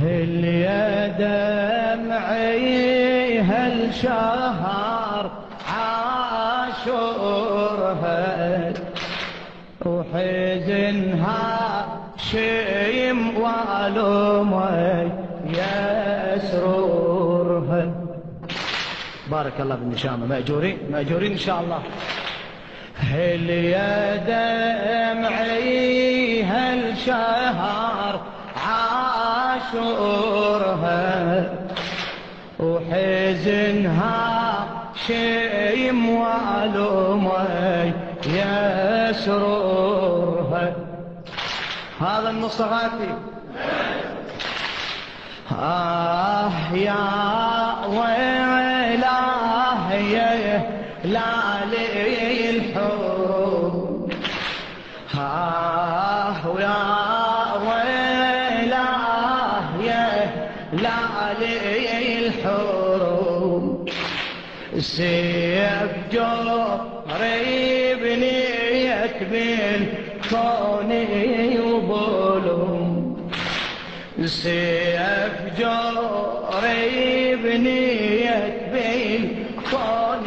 يا دمعي هالشهر عاشورها وحزنها شيم والومي يا سرورها. بارك الله بالنشامة، مأجورين إن شاء الله. يا دمعي هالشهر عاشورها وحزنها شيم والومي يا سرورها. هذا النص غاتي. يا ويلاه يا لالي الحروب، ويا ويلاه يا لالي الحروب، سيف جوري بنيت بالكون وبلوم، سيف جوري بنيت بالكون